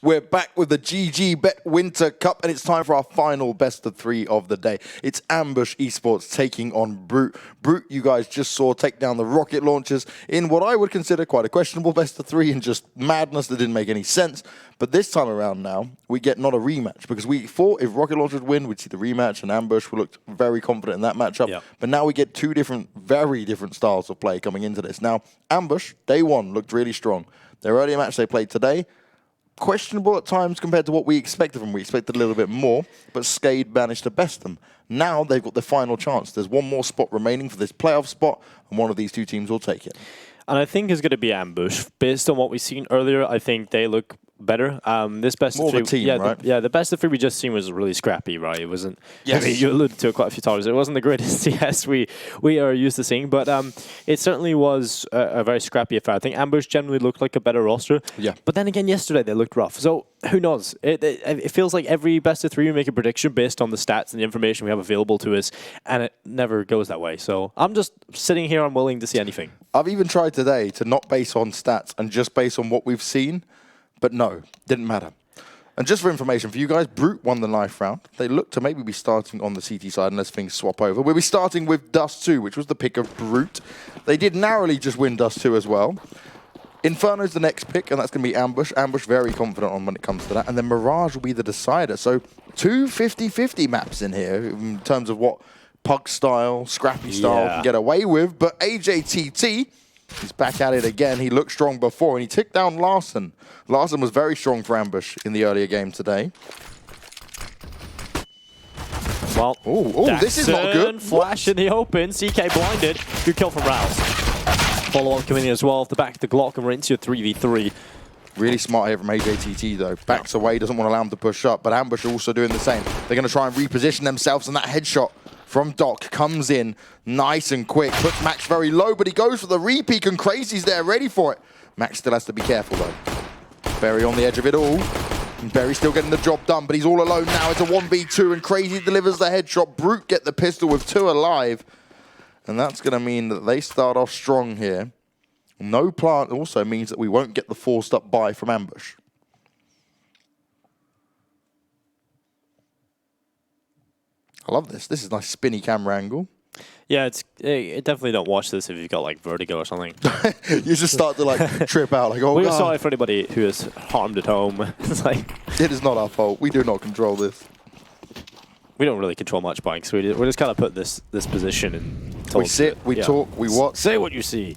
We're back with the GG.Bet Winter Cup, and it's time for our final best of 3 of the day. It's Ambush Esports taking on Brute. Brute, you guys just saw take down the rocket launchers in what I would consider quite a questionable best of 3 and just madness that didn't make any sense. But this time around now, we get not a rematch, because we thought if rocket launchers would we'd see the rematch, and Ambush looked very confident in that matchup. Yep. But now we get two very different styles of play coming into this. Now, Ambush, day one, looked really strong. Their earlier match they played today, questionable at times compared to what we expected from them. We expected a little bit more, but Skade managed to best them. Now they've got the final chance. There's one more spot remaining for this playoff spot, and one of these two teams will take it. And I think it's going to be Ambush. Based on what we've seen earlier, I think they look better. This best more of 3, of a team, right? The best of 3 we just seen was really scrappy, right? It wasn't. Yes. I mean, you alluded to it quite a few times. It wasn't the greatest CS we are used to seeing, but it certainly was a very scrappy affair. I think Ambush generally looked like a better roster. Yeah. But then again, yesterday they looked rough. So who knows? It feels like every best of 3 we make a prediction based on the stats and the information we have available to us, and it never goes that way. So I'm just sitting here unwilling to see anything. I've even tried today to not base on stats and just base on what we've seen. But no, didn't matter. And just for information for you guys, Brute won the knife round. They look to maybe be starting on the CT side unless things swap over. We'll be starting with Dust2, which was the pick of Brute. They did narrowly just win Dust2 as well. Inferno's the next pick, and that's going to be Ambush. Ambush very confident on when it comes to that. And then Mirage will be the decider. So two 50-50 maps in here in terms of what Pug style, Scrappy style can get away with. But AJTT... he's back at it again. He looked strong before, and he took down Larson. Larson was very strong for Ambush in the earlier game today. Well, this is not good. Flash in the open. CK blinded. Good kill from Rouse. Follow-on coming in as well off the back of the Glock, and we're into a 3v3. Really smart here from AJTT, though. Backs away, doesn't want to allow him to push up, but Ambush are also doing the same. They're going to try and reposition themselves, and that headshot from Doc comes in nice and quick. Puts Max very low, but he goes for the repeat, and Crazy's there ready for it. Max still has to be careful, though. Berry on the edge of it all. And Berry's still getting the job done, but he's all alone now. It's a 1v2, and Crazy delivers the headshot. Brute get the pistol with 2 alive. And that's going to mean that they start off strong here. No plant also means that we won't get the forced up buy from Ambush. I love this. This is a nice spinny camera angle. Yeah, definitely don't watch this if you've got like vertigo or something. You just start to like trip out, like, oh We're God. sorry for anybody who is harmed at home. It's like it is not our fault. We do not control this. We don't really control much bikes. We're just kind of put this position and we sit, we talk, we watch. Say what you see.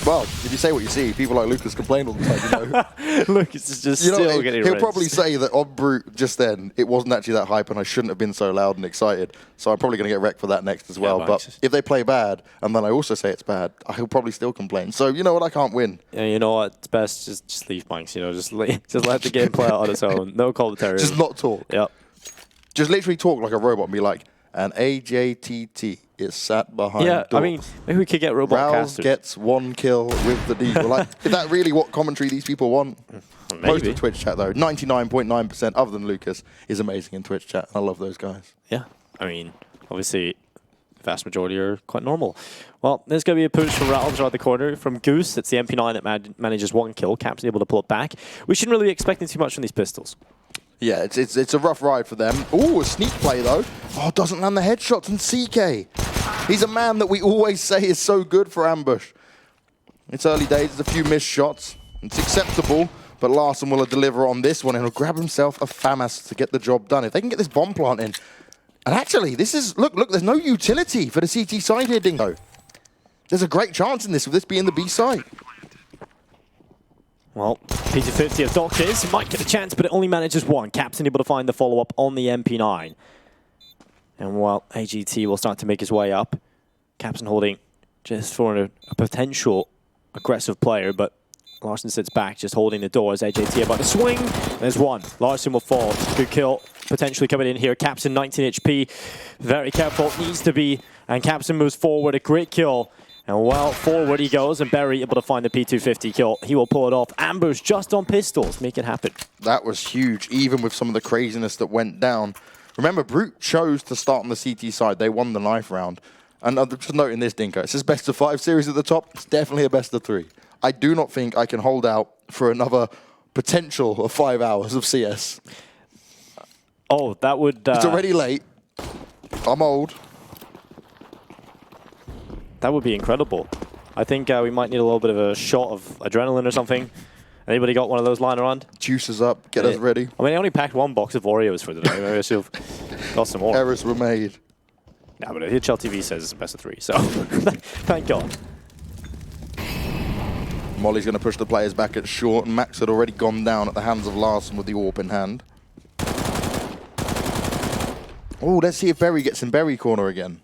Well, if you say what you see, people like Lucas complain all the time, you know. Lucas is just still getting He'll rinsed. probably say that on Brute just then, it wasn't actually that hype and I shouldn't have been so loud and excited. So I'm probably going to get wrecked for that next as well. But if they play bad, and then I also say it's bad, he'll probably still complain. So you know what, I can't win. Yeah, you know what, it's best just leave Banks, you know, just let the game play out on its own. No commentary. Just not talk. Yep. Just literally talk like a robot and be like, and AJTT is sat behind doors. I mean, maybe we could get robot Rouse casters. gets 1 kill with the Deagle. Like, is that really what commentary these people want? Maybe. Most of Twitch chat, though, 99.9% other than Lucas, is amazing in Twitch chat. I love those guys. Yeah. I mean, obviously, the vast majority are quite normal. Well, there's going to be a push from Rattles around the corner from Goose. It's the MP9 that manages 1 kill. Cap's able to pull it back. We shouldn't really be expecting too much from these pistols. Yeah, it's a rough ride for them. Ooh, a sneak play, though. Oh, doesn't land the headshots. And CK, he's a man that we always say is so good for Ambush. It's early days. There's a few missed shots. It's acceptable, but Larson will deliver on this one, and he'll grab himself a FAMAS to get the job done. If they can get this bomb plant in. And actually, this is... Look, there's no utility for the CT side here, Dingo. There's a great chance in this, with this being the B side. Well, P250 of Doctors might get a chance, but it only manages 1. Cap's able to find the follow-up on the MP9. And while AGT will start to make his way up, Capson holding just for a potential aggressive player, but Larson sits back, just holding the door as AJT about to swing. There's 1. Larson will fall. Good kill potentially coming in here. Capson 19 HP. Very careful, needs to be. And Capson moves forward, a great kill. And well, forward he goes, and Berry able to find the P250 kill. He will pull it off. Ambush just on pistols. Make it happen. That was huge, even with some of the craziness that went down. Remember, Brute chose to start on the CT side. They won the knife round. And I'm just noting this, Dinko. It says best of 5 series at the top. It's definitely a best of 3. I do not think I can hold out for another potential of 5 hours of CS. Oh, that would... It's already late. I'm old. That would be incredible. I think we might need a little bit of a shot of adrenaline or something. Anybody got one of those lying around? Juices up, get us ready. I mean, I only packed 1 box of Oreos for the day. Maybe I should have got some more. Errors were made. No, but HL TV says it's a best of 3, so thank God. Molly's going to push the players back at short, and Max had already gone down at the hands of Larson with the AWP in hand. Oh, let's see if Berry gets in Berry corner again.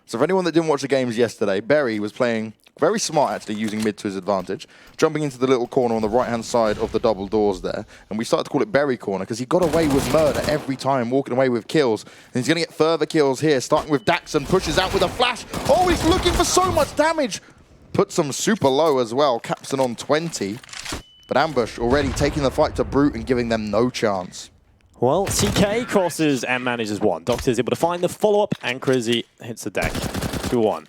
So for anyone that didn't watch the games yesterday, Berry was playing very smart, actually, using mid to his advantage, jumping into the little corner on the right-hand side of the double doors there. And we started to call it Berry corner because he got away with murder every time, walking away with kills. And he's going to get further kills here, starting with Daxon, pushes out with a flash. Oh, he's looking for so much damage. Puts them super low as well, Capson on 20. But Ambush already taking the fight to Brute and giving them no chance. Well, CK crosses and manages 1. Doctor is able to find the follow-up, and Crazy hits the deck. 2-1.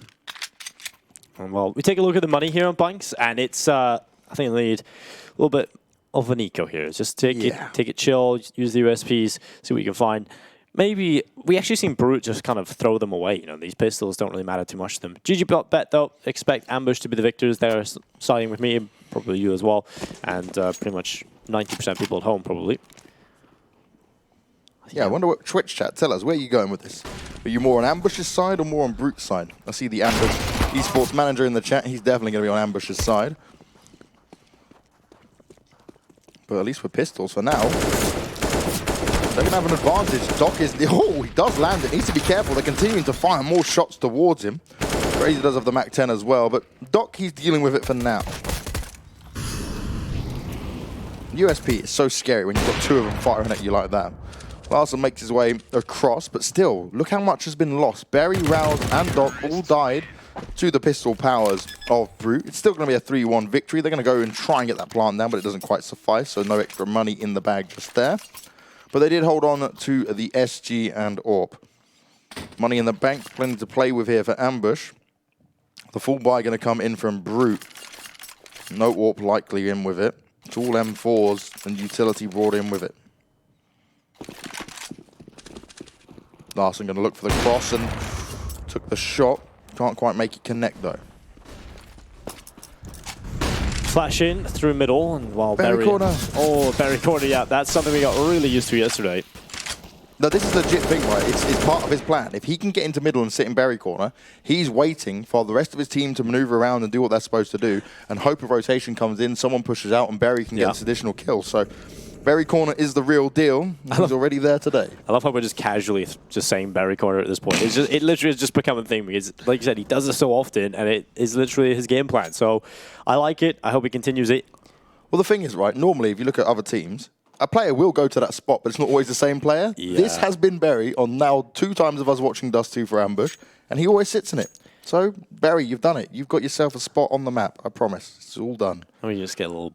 And well, we take a look at the money here on Banks, and it's, I think, lead a little bit of an eco here. Just take it chill, use the USPs, see what you can find. Maybe, we actually seen Brute just kind of throw them away. You know, these pistols don't really matter too much to them. GG.Bet, though, expect Ambush to be the victors. They're siding with me, probably you as well, and pretty much 90% people at home, probably. Yeah, I wonder what Twitch chat, tell us, where are you going with this? Are you more on Ambush's side or more on Brute's side? I see the Ambush esports manager in the chat. He's definitely going to be on Ambush's side. But at least with pistols for now, they're going to have an advantage. Doc is... Oh, he does land it. Needs to be careful. They're continuing to fire more shots towards him. Crazy does have the MAC-10 as well, but Doc, he's dealing with it for now. USP is so scary when you've got 2 of them firing at you like that. Larson makes his way across, but still, look how much has been lost. Berry, Rouse, and Doc all died to the pistol powers of Brute. It's still going to be a 3-1 victory. They're going to go and try and get that plant down, but it doesn't quite suffice, so no extra money in the bag just there. But they did hold on to the SG and AWP. Money in the bank, plenty to play with here for Ambush. The full buy going to come in from Brute. No AWP likely in with it. It's all M4s and utility brought in with it. Larson going to look for the cross and took the shot. Can't quite make it connect though. Flash in through middle, and while Berry corner. Oh, Berry corner, yeah. That's something we got really used to yesterday. No, this is a legit thing, right? It's part of his plan. If he can get into middle and sit in Berry corner, he's waiting for the rest of his team to maneuver around and do what they're supposed to do, and hope a rotation comes in, someone pushes out, and Berry can get this additional kill. So Berry corner is the real deal. He's already there today. I love how we're just casually just saying Berry corner at this point. It literally has just become a thing because, like you said, he does it so often, and it is literally his game plan. So I like it. I hope he continues it. Well, the thing is, right, normally if you look at other teams, a player will go to that spot, but it's not always the same player. Yeah. This has been Berry on now 2 times of us watching Dust2 for Ambush, and he always sits in it. So, Berry, you've done it. You've got yourself a spot on the map. I promise. It's all done. Let me just get a little...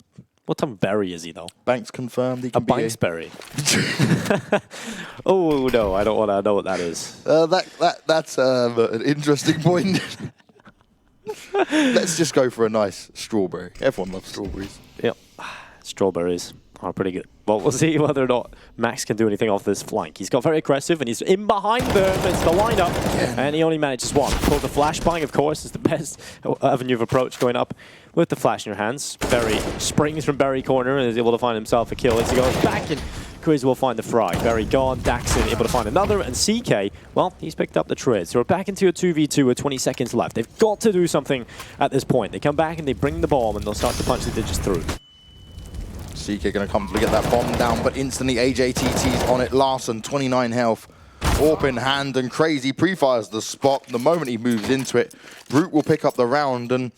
What type of berry is he, though? Banks confirmed. He can a Banks berry. Oh, no, I don't want to know what that is. That's an interesting point. Let's just go for a nice strawberry. Everyone loves strawberries. Yep. Strawberries are pretty good. Well, we'll see whether or not Max can do anything off this flank. He's got very aggressive, and he's in behind them. It's the lineup, and he only manages 1. Pull the flashbang, of course, is the best avenue of approach going up with the flash in your hands. Berry springs from Berry corner and is able to find himself a kill as he goes back, and Quiz will find the frag. Berry gone, Daxon able to find another, and CK, well, he's picked up the trade. So we're back into a 2v2 with 20 seconds left. They've got to do something at this point. They come back and they bring the bomb, and they'll start to punch the digits through. CK going to comfortably get that bomb down, but instantly AJTT's on it. Larson, 29 health. AWP in hand, and Crazy pre-fires the spot. The moment he moves into it, Brute will pick up the round, and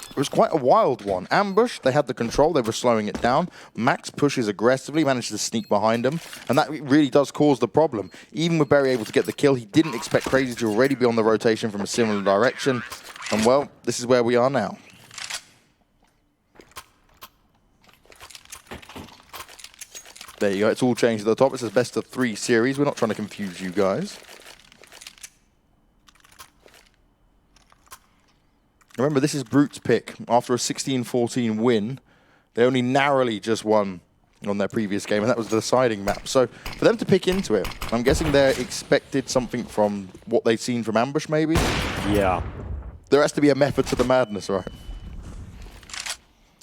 it was quite a wild one. Ambush, they had the control, they were slowing it down. Max pushes aggressively, manages to sneak behind him, and that really does cause the problem. Even with Berry able to get the kill, he didn't expect Crazy to already be on the rotation from a similar direction. And well, this is where we are now. There you go, it's all changed at the top. It says best of 3 series. We're not trying to confuse you guys. Remember, this is Brute's pick. After a 16-14 win, they only narrowly just won on their previous game, and that was the deciding map. So for them to pick into it, I'm guessing they're expected something from what they've seen from Ambush, maybe? Yeah. There has to be a method to the madness, right?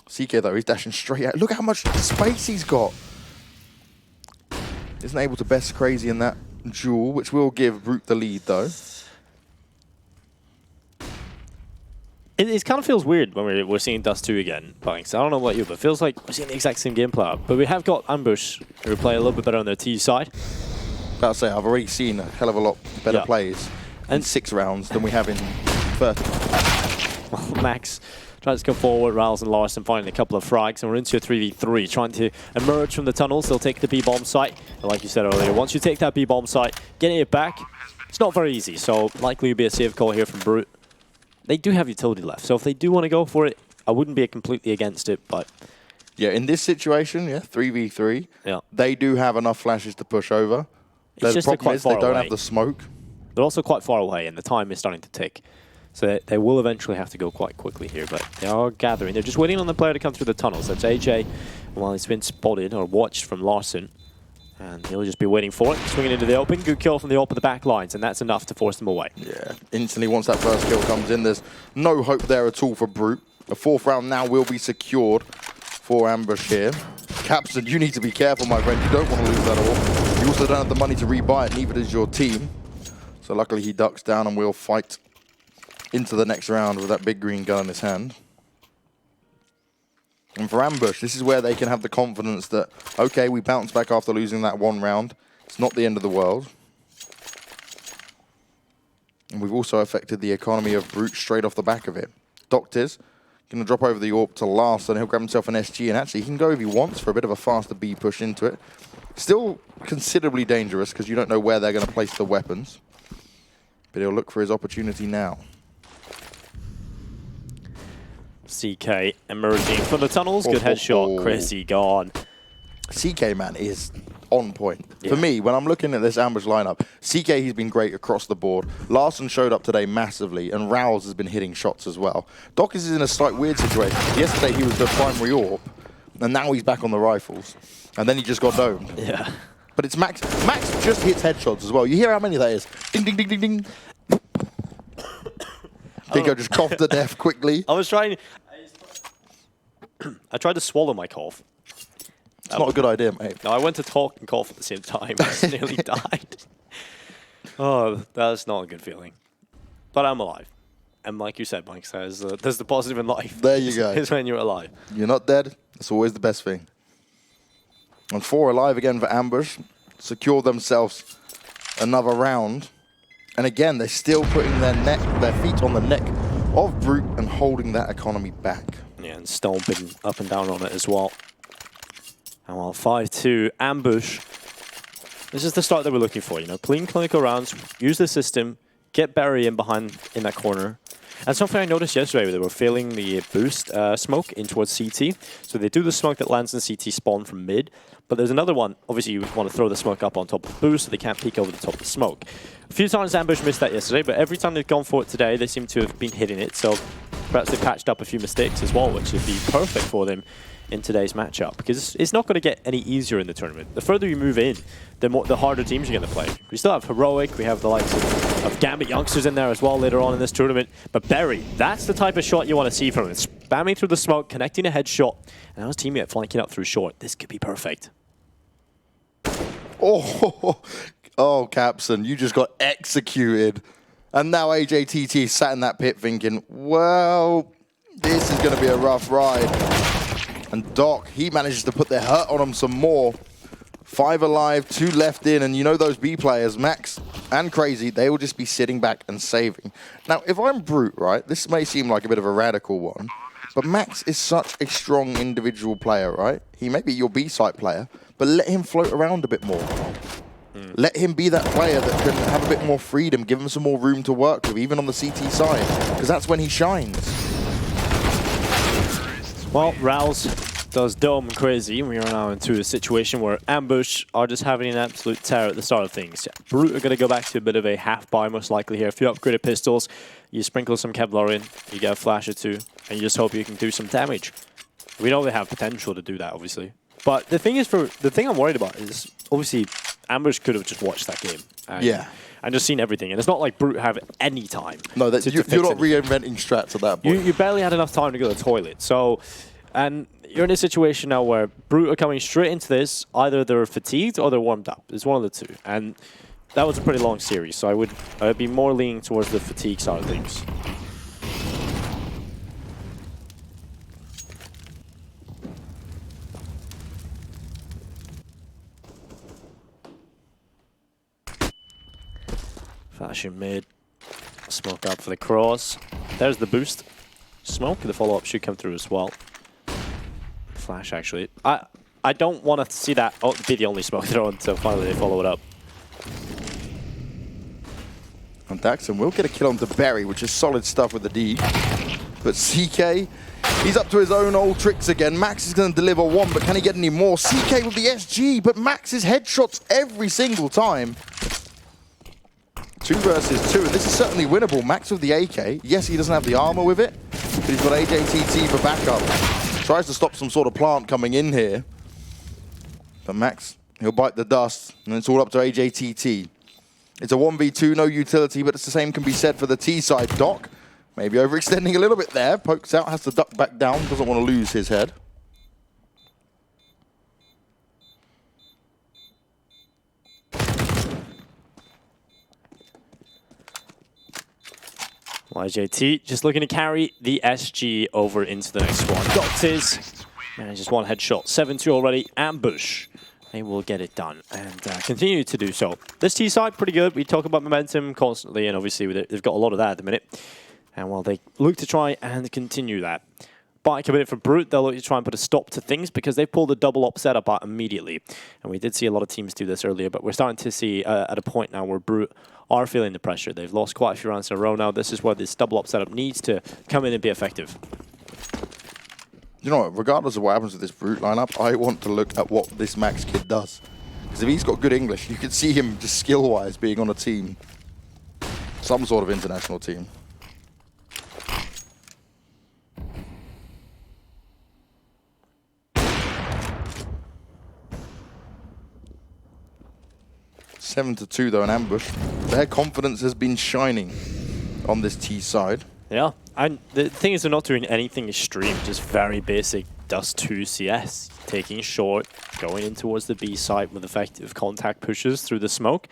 CK, though, he's dashing straight out. Look how much space he's got. Isn't able to best Crazy in that duel, which will give Brute the lead, though. It kind of feels weird when we're seeing Dust2 again, Banks. I don't know about you, but it feels like we're seeing the exact same gameplay. But we have got Ambush, who play a little bit better on their T side. About to say, I've already seen a hell of a lot better plays in 6 rounds than we have in 30. Well, Max tries to come forward, Riles and Larson finding a couple of frags, and we're into a 3v3, trying to emerge from the tunnels. They'll take the B-bomb site. And like you said earlier, once you take that B-bomb site, getting it back, it's not very easy. So likely will be a save call here from Brute. They do have utility left, so if they do want to go for it, I wouldn't be completely against it, but... Yeah, in this situation, 3v3, they do have enough flashes to push over. It's just problem is they don't away. have the smoke. They're also quite far away, and the time is starting to tick. So they will eventually have to go quite quickly here, but they are gathering. They're just waiting on the player to come through the tunnels. That's AJ, while he's been spotted or watched from Larson. And he'll just be waiting for it, swinging into the open. Good kill from the op of the back lines, and that's enough to force them away. Yeah, instantly once that first kill comes in, there's no hope there at all for Brute. The 4th round now will be secured for Ambush here. Capson, you need to be careful, my friend. You don't want to lose that all. You also don't have the money to rebuy it, neither does your team. So luckily he ducks down and will fight into the next round with that big green gun in his hand. And for Ambush, this is where they can have the confidence that, okay, we bounce back after losing that 1 round. It's not the end of the world. And we've also affected the economy of Brute straight off the back of it. Doctor's going to drop over the AWP to Larson. He'll grab himself an SG, and actually he can go if he wants for a bit of a faster B push into it. Still considerably dangerous because you don't know where they're going to place the weapons. But he'll look for his opportunity now. CK emerging from the tunnels. Good headshot. Crazy gone. CK, man, is on point. For me, when I'm looking at this Ambush lineup, CK, he's been great across the board. Larson showed up today massively, and Rouse has been hitting shots as well. Doc is in a slight weird situation. Yesterday, he was the primary AWP, and now he's back on the rifles. And then he just got domed. Yeah. But it's Max. Max just hits headshots as well. You hear how many that is? Ding, ding, ding, ding, ding. I think I just coughed to death quickly. I was trying... I tried to swallow my cough. It's not a good idea, mate. No, I went to talk and cough at the same time. I just nearly died. Oh, that's not a good feeling. But I'm alive. And like you said, Mike says, there's the positive in life. There you go. Is when you're alive. You're not dead. That's always the best thing. And 4 alive again for Ambush. Secure themselves another round. And again, they're still putting their feet on the neck of Brute and holding that economy back. Yeah, and stomping up and down on it as well. And while 5-2, Ambush, this is the start that we're looking for, you know, clean clinical rounds, use the system, get Barry in that corner. And something I noticed yesterday, they were failing the boost smoke in towards CT. So they do the smoke that lands in CT spawn from mid. But there's another one. Obviously, you want to throw the smoke up on top of the boost so they can't peek over the top of the smoke. A few times Ambush missed that yesterday, but every time they've gone for it today, they seem to have been hitting it. So perhaps they've patched up a few mistakes as well, which would be perfect for them in today's matchup. Because it's not going to get any easier in the tournament. The further you move in, the harder teams you're going to play. We still have Heroic, we have the likes of Gambit youngsters in there as well later on in this tournament. But Berry, that's the type of shot you want to see from him. Spamming through the smoke, connecting a headshot, and now his teammate flanking up through short. This could be perfect. Oh, Capson, you just got executed. And now AJTT sat in that pit thinking, well, this is going to be a rough ride. And Doc, he manages to put their hurt on him some more. 5 alive, 2 left in, and you know those B players, Max and Crazy, they will just be sitting back and saving. Now, if I'm Brute, right, this may seem like a bit of a radical one, but Max is such a strong individual player, right? He may be your B-site player, but let him float around a bit more. Let him be that player that can have a bit more freedom, give him some more room to work with, even on the CT side, because that's when he shines. Well, Rouse does dome Crazy. We are now into a situation where Ambush are just having an absolute tear at the start of things. Brute are going to go back to a bit of a half buy most likely here. A few upgraded pistols, you sprinkle some Kevlar in, you get a flash or two, and you just hope you can do some damage. We know they have potential to do that, obviously. But the thing I'm worried about is obviously Ambush could have just watched that game. And just seen everything. And it's not like Brute have any time. No, you're not reinventing strats at that point. You barely had enough time to go to the toilet. So, and you're in a situation now where Brute are coming straight into this. Either they're fatigued or they're warmed up. It's one of the two. And that was a pretty long series. So I'd be more leaning towards the fatigue side of things. Flashing mid, smoke up for the cross. There's the boost. Smoke, the follow-up should come through as well. Flash, actually. I don't want to see that be the only smoke throw until finally they follow it up. And Daxon will get a kill onto Berry, which is solid stuff with the D. But CK, he's up to his own old tricks again. Max is going to deliver one, but can he get any more? CK with the SG, but Max's headshots every single time. 2 versus 2, and this is certainly winnable. Max with the AK. Yes, he doesn't have the armor with it, but he's got AJTT for backup. Tries to stop some sort of plant coming in here. But Max, he'll bite the dust, and it's all up to AJTT. It's a 1v2, no utility, but it's the same can be said for the T side. Doc, maybe overextending a little bit there. Pokes out, has to duck back down, doesn't want to lose his head. YJT just looking to carry the SG over into the next one. Doctors manages one headshot. 7-2 already. Ambush. They will get it done and continue to do so. This T side, pretty good. We talk about momentum constantly, and obviously they've got a lot of that at the minute. And while they look to try and continue that. But committed for Brute, they'll look to try and put a stop to things because they've pulled a double op setup out immediately. And we did see a lot of teams do this earlier, but we're starting to see at a point now where Brute are feeling the pressure. They've lost quite a few rounds in a row now. This is where this double op setup needs to come in and be effective. You know what, regardless of what happens with this Brute lineup, I want to look at what this Max kid does. Because if he's got good English, you could see him just skill-wise being on a team. Some sort of international team. Seven to 2 though, an ambush. Their confidence has been shining on this T side. Yeah, and the thing is they're not doing anything extreme, just very basic Dust2 CS. Taking short, going in towards the B site with effective contact pushes through the smoke.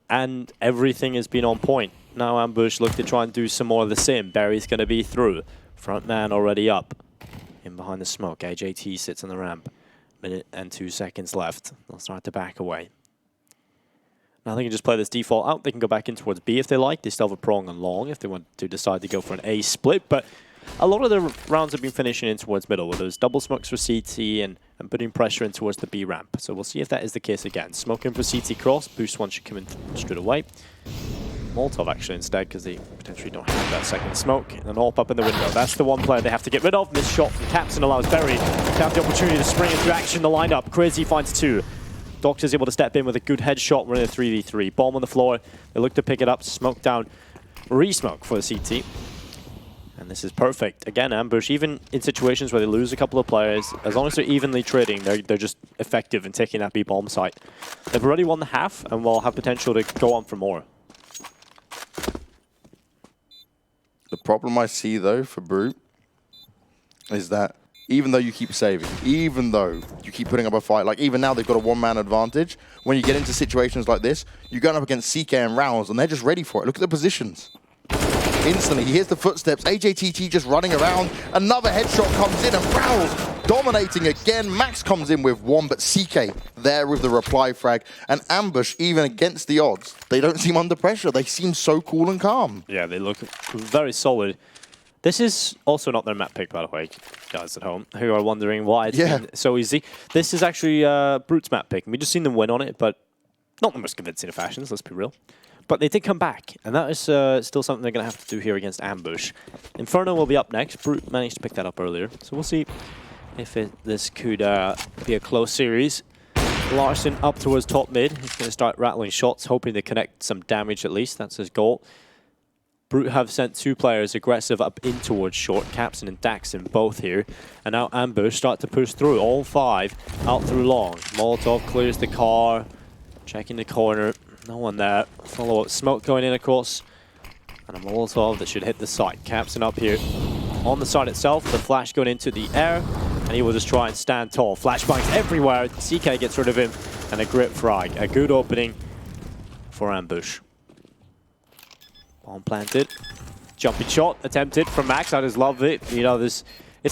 And everything has been on point. Now Ambush look to try and do some more of the same. Barry's going to be through. Front man already up. In behind the smoke, AJT sits on the ramp. Minute and 2 seconds left. They'll start to back away. Now they can just play this default out. They can go back in towards B if they like. They still have a prong and long if they want to decide to go for an A split. But a lot of the rounds have been finishing in towards middle with those double smokes for CT and putting pressure in towards the B ramp. So we'll see if that is the case again. Smoking for CT cross. Boost one should come in straight away. Molotov actually instead because they potentially don't have that second smoke. And an AWP up in the window. That's the one player they have to get rid of. This shot from Captain allows Berry to have the opportunity to spring into action. The lineup. Crazy finds 2. Doctor's able to step in with a good headshot. We're in a 3v3. Bomb on the floor. They look to pick it up. Smoke down. Re-smoke for the CT. And this is perfect. Again, Ambush, even in situations where they lose a couple of players, as long as they're evenly trading, they're just effective in taking that B bomb site. They've already won the half and will have potential to go on for more. The problem I see, though, for Brute is that even though you keep saving, even though you keep putting up a fight, like even now they've got a one-man advantage, when you get into situations like this, you're going up against CK and Rouse, and they're just ready for it. Look at the positions. Instantly, he hears the footsteps. AJTT just running around. Another headshot comes in, and Rouse dominating again. Max comes in with one, but CK there with the reply frag. And Ambush, even against the odds, they don't seem under pressure. They seem so cool and calm. Yeah, they look very solid. This is also not their map pick, by the way, guys at home, who are wondering why it's been so easy. This is actually Brute's map pick. We've just seen them win on it, but not the most convincing of fashions, let's be real. But they did come back, and that is still something they're going to have to do here against Ambush. Inferno will be up next. Brute managed to pick that up earlier, so we'll see if this could be a close series. Larson up towards top mid. He's going to start rattling shots, hoping to connect some damage at least. That's his goal. Brute have sent 2 players aggressive up in towards short. Capson and Daxon both here. And now Ambush start to push through. All 5 out through long. Molotov clears the car. Checking the corner. No one there. Follow-up smoke going in across. And a Molotov that should hit the site. Capson up here on the side itself. The flash going into the air. And he will just try and stand tall. Flashbangs everywhere. CK gets rid of him. And a grip frag. A good opening for Ambush. Bomb planted. Jumping shot attempted from Max. I just love it. You know, it's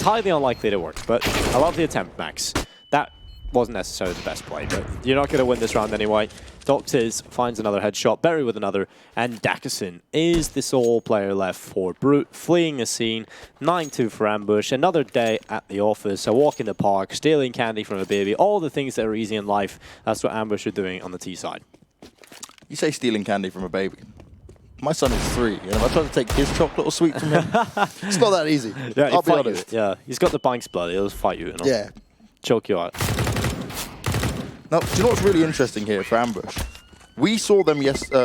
highly unlikely that it works, but I love the attempt, Max. That wasn't necessarily the best play, but you're not going to win this round anyway. Doctors finds another headshot, Berry with another, and Dackerson is the sole player left for Brute, fleeing the scene. 9-2 for Ambush. Another day at the office, a walk in the park, stealing candy from a baby, all the things that are easy in life. That's what Ambush are doing on the T side. You say stealing candy from a baby. My son is 3, and if I try to take his chocolate or sweet from him, it's not that easy. Yeah, I'll be honest. Yeah, he's got the Banks blood. He'll fight you. And Yeah. Choke you out. Now, do you know what's really interesting here for Ambush? We saw them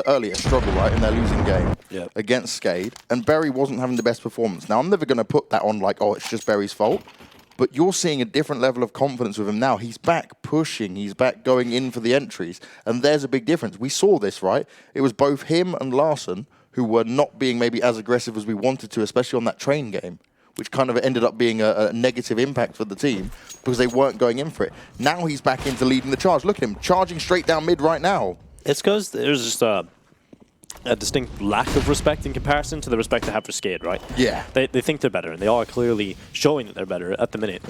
earlier struggle, right, in their losing game against Skade, and Berry wasn't having the best performance. Now, I'm never going to put that on like, oh, it's just Berry's fault. But you're seeing a different level of confidence with him now. He's back pushing. He's back going in for the entries. And there's a big difference. We saw this, right? It was both him and Larson who were not being maybe as aggressive as we wanted to, especially on that train game, which kind of ended up being a negative impact for the team because they weren't going in for it. Now he's back into leading the charge. Look at him, charging straight down mid right now. It's because there's just a distinct lack of respect in comparison to the respect they have for Skade, right? Yeah. They think they're better, and they are clearly showing that they're better at the minute.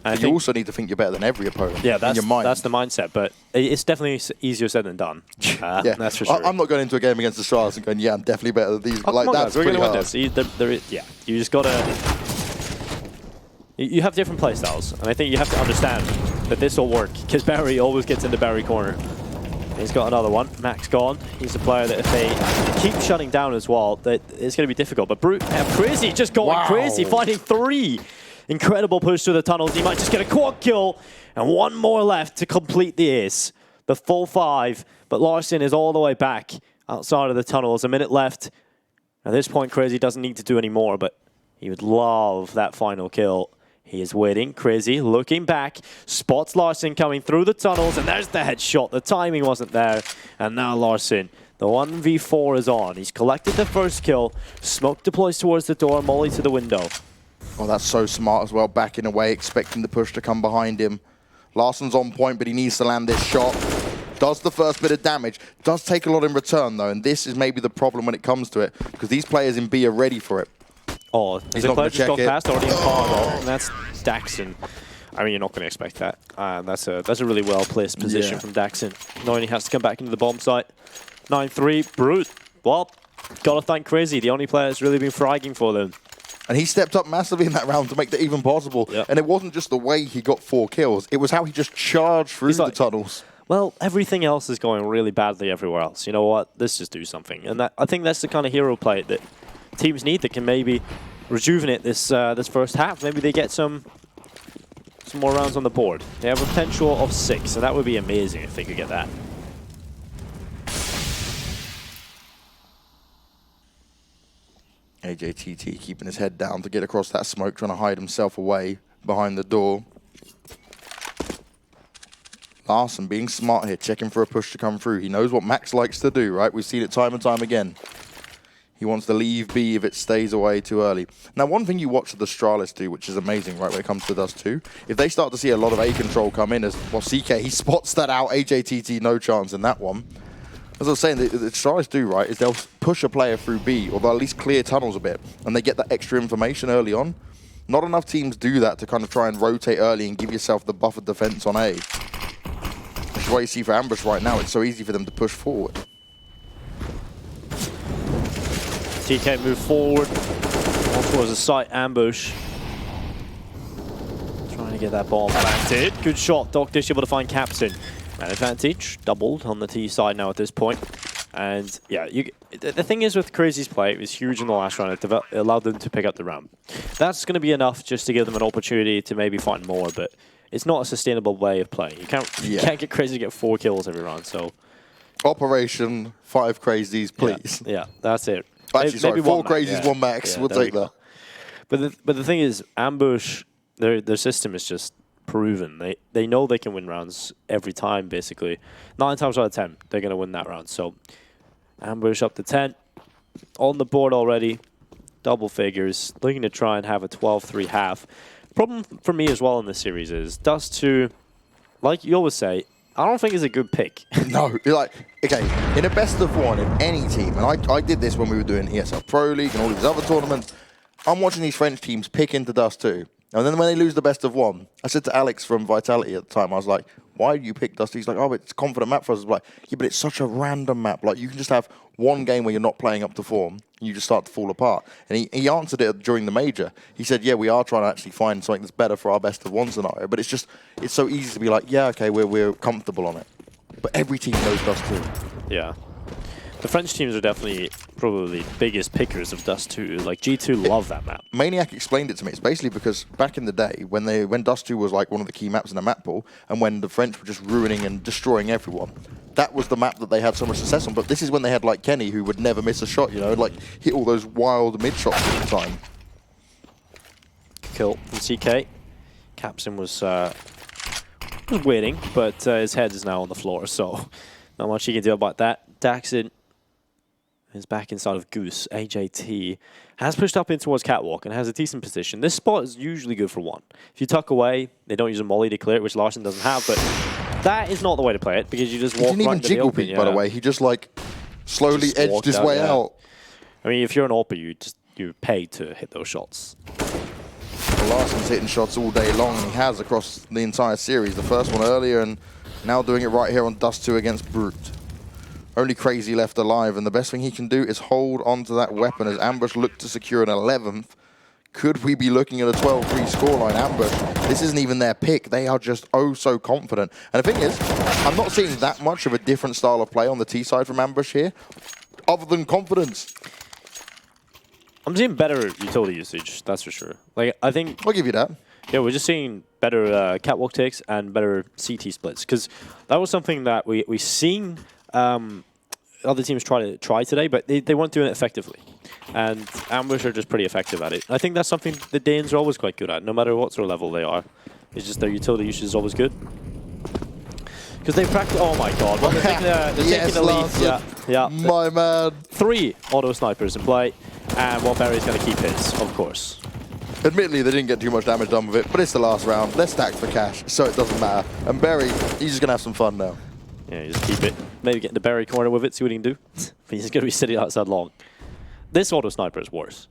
And you also need to think you're better than every opponent in your mind. That's the mindset, but it's definitely easier said than done. Yeah. That's for sure. I'm not going into a game against the Stars and going, yeah, I'm definitely better than these. Oh, like, that's we're pretty going hard. to win this. Yeah, you just got to... You have different playstyles, and I think you have to understand that this will work, because Barry always gets into Barry corner. He's got another one. Max gone. He's a player that if they keep shutting down as well, that it's going to be difficult. But Brute have Crazy just going crazy, finding 3. Incredible push through the tunnels. He might just get a quad kill, and 1 more left to complete the ace. The full 5, but Larson is all the way back outside of the tunnels. A minute left. At this point, Crazy doesn't need to do any more, but he would love that final kill. He is waiting. Crazy looking back. Spots Larson coming through the tunnels. And there's the headshot. The timing wasn't there. And now Larson, the 1v4 is on. He's collected the first kill. Smoke deploys towards the door. Molly to the window. Oh, that's so smart as well. Backing away, expecting the push to come behind him. Larson's on point, but he needs to land this shot. Does the first bit of damage. Does take a lot in return, though. And this is maybe the problem when it comes to it. Because these players in B are ready for it. Oh, he's not going to check it. Past already in cargo, and that's Daxon. I mean, you're not going to expect that. That's a really well-placed position from Daxon, knowing he has to come back into the bomb site. 9-3, Brute. Well, got to thank Crazy, the only player that's really been fragging for them. And he stepped up massively in that round to make that even possible. Yep. And it wasn't just the way he got 4 kills. It was how he just charged through the tunnels. Well, everything else is going really badly everywhere else. You know what? Let's just do something. And I think that's the kind of hero play that teams need that can maybe rejuvenate this this first half. Maybe they get some more rounds on the board. They have a potential of 6, and that would be amazing if they could get that. AJTT keeping his head down to get across that smoke, trying to hide himself away behind the door. Larson being smart here, checking for a push to come through. He knows what Max likes to do, right? We've seen it time and time again. He wants to leave B if it stays away too early. Now, one thing you watch the Starladder do, which is amazing, right, when it comes to Dust2, if they start to see a lot of A control come in, as well, CK, he spots that out. AJTT, no chance in that one. As I was saying, the Starladder do, right, is they'll push a player through B, or they'll at least clear tunnels a bit, and they get that extra information early on. Not enough teams do that to kind of try and rotate early and give yourself the buffer defense on A. Which is why you see for Ambush right now, it's so easy for them to push forward. TK move forward. On towards the site, Ambush. Trying to get that bomb planted. Good shot. Doctish able to find Captain. Man advantage doubled on the T side now at this point. And yeah, the thing is with Crazy's play, it was huge in the last round. It allowed them to pick up the round. That's going to be enough just to give them an opportunity to maybe find more, but it's not a sustainable way of playing. You can't get Crazy to get 4 kills every round. So Operation 5 Crazies, please. Yeah, that's it. Actually, sorry, maybe 4 one crazies, max. 1 max. Yeah, We'll there take we that. go. But the thing is, Ambush, their system is just proven. They know they can win rounds every time, basically. 9 times out of 10, they're going to win that round. So Ambush up to 10. On the board already. Double figures. Looking to try and have a 12-3 half. Problem for me as well in this series is Dust2, like you always say, I don't think is a good pick. No, you're like, okay, in a best of 1 in any team, and I did this when we were doing ESL Pro League and all these other tournaments, I'm watching these French teams pick into Dust2. And then when they lose the best of 1, I said to Alex from Vitality at the time, I was like, why do you pick Dust2? He's like, oh, it's a confident map for us. I was like, yeah, but it's such a random map. Like, you can just have one game where you're not playing up to form, and you just start to fall apart. And he answered it during the major. He said, yeah, we are trying to actually find something that's better for our best of 1 scenario. But it's so easy to be like, yeah, okay, we're comfortable on it. But every team knows Dust2. Yeah. The French teams are definitely probably the biggest pickers of Dust2. Like, G2 love that map. Maniac explained it to me. It's basically because back in the day, when Dust2 was like one of the key maps in the map pool, and when the French were just ruining and destroying everyone, that was the map that they had so much success on. But this is when they had like Kenny, who would never miss a shot, you know, like hit all those wild mid shots all the time. Kill from CK. Capson was waiting, but his head is now on the floor, so not much he can do about that. Daxon is back inside of Goose. AJT has pushed up in towards Catwalk and has a decent position. This spot is usually good for 1. If you tuck away, they don't use a molly to clear it, which Larson doesn't have, but that is not the way to play it because you just walk right into the open. He didn't even jiggle peek, by the way. He just like slowly edged his way out. I mean, if you're an AWPer, you're paid to hit those shots. Well, Larson's hitting shots all day long. He has across the entire series. The first one earlier and now doing it right here on Dust2 against Brute. Only Crazy left alive, and the best thing he can do is hold onto that weapon as Ambush look to secure an 11th. Could we be looking at a 12-3 scoreline? Ambush, this isn't even their pick. They are just oh so confident. And the thing is, I'm not seeing that much of a different style of play on the T side from Ambush here, other than confidence. I'm seeing better utility usage, that's for sure. Like, I think I'll give you that. Yeah, we're just seeing better catwalk takes and better CT splits because that was something that we seen other teams try today, but they weren't doing it effectively. And Ambush are just pretty effective at it. I think that's something the Danes are always quite good at, no matter what sort of level they are. It's just their utility usage is always good. Because they practice. Oh my god! Well, they're taking the lead. Yeah. My man. 3 auto snipers in play, and well, Barry's going to keep his, of course. Admittedly, they didn't get too much damage done with it, but it's the last round. They're stacked for cash, so it doesn't matter. And Barry, he's just going to have some fun now. Yeah, you just keep it. Maybe get in the Barry corner with it, see what he can do. But he's going to be sitting outside long. This auto sniper is worse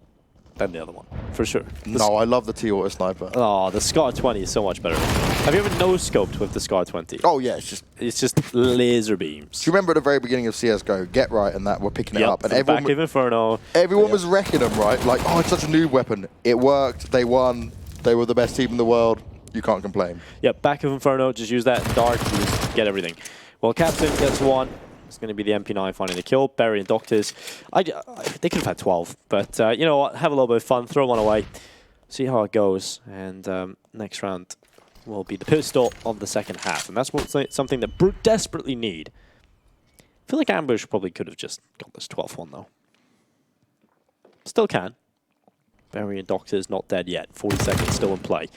than the other one, for sure. No, I love the T-Auto Sniper. Oh, the Scar 20 is so much better. Have you ever no-scoped with the Scar 20? Oh, yeah, it's just laser beams. Do you remember at the very beginning of CSGO, Get Right and that were picking it up? And everyone, back of Inferno. Everyone was wrecking them, right? Like, oh, it's such a new weapon. It worked. They won. They were the best team in the world. You can't complain. Yep, back of Inferno. Just use that dark to just get everything. Well, Captain gets 1. It's going to be the MP9 finding the kill. Barry and Doctors. They could have had 12. But, you know what? Have a little bit of fun. Throw one away. See how it goes. And next round will be the pistol of the second half. And that's something that Brute desperately need. I feel like Ambush probably could have just got this 12th one, though. Still can. Barry and Doctors not dead yet. 40 seconds still in play.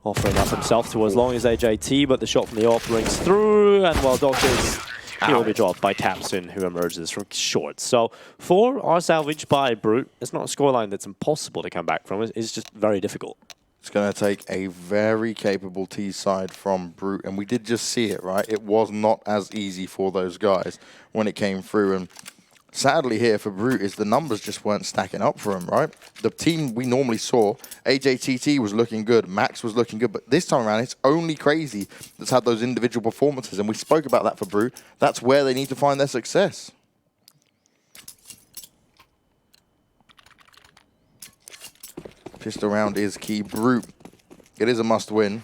Offering up himself to as long as AJT, but the shot from the AWP rings through. And, well, Doctors... He will be dropped by Capson, who emerges from short. So, for our salvage by Brute, it's not a scoreline that's impossible to come back from. It's just very difficult. It's going to take a very capable T side from Brute, and we did just see it, right? It was not as easy for those guys when it came through, and sadly here for Brute is the numbers just weren't stacking up for him, right? The team we normally saw, AJTT was looking good, Max was looking good, but this time around it's only Crazy that's had those individual performances, and we spoke about that for Brute. That's where they need to find their success. Pistol round is key. Brute, it is a must win.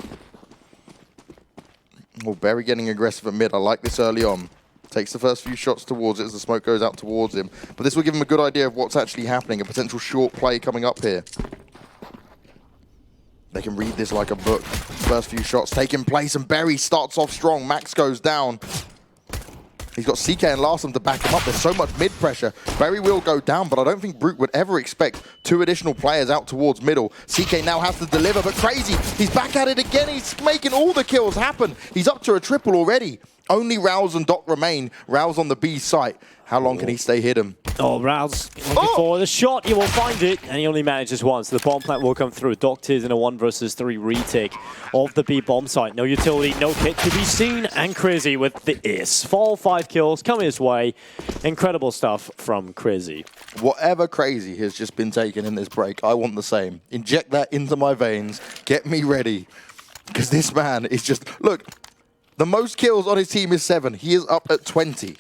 Oh, Barry getting aggressive at mid. I like this early on. Takes the first few shots towards it as the smoke goes out towards him. But this will give him a good idea of what's actually happening, a potential short play coming up here. They can read this like a book. First few shots taking place, and Barry starts off strong. Max goes down. He's got CK and Larson to back him up. There's so much mid-pressure. Barry will go down, but I don't think Brute would ever expect 2 additional players out towards middle. CK now has to deliver, but Crazy, he's back at it again. He's making all the kills happen. He's up to a triple already. Only Rouse and Doc remain. Rouse on the B site. How long can he stay hidden? Oh, Rouse looking for the shot. He will find it, and he only manages one. So the bomb plant will come through. Doc is in a 1 versus 3 retake of the B bomb site. No utility, no kit to be seen, and Crazy with the ace. Fall 5 kills come his way. Incredible stuff from Crazy. Whatever Crazy has just been taken in this break, I want the same. Inject that into my veins. Get me ready. Because this man is just... Look, the most kills on his team is 7. He is up at 20.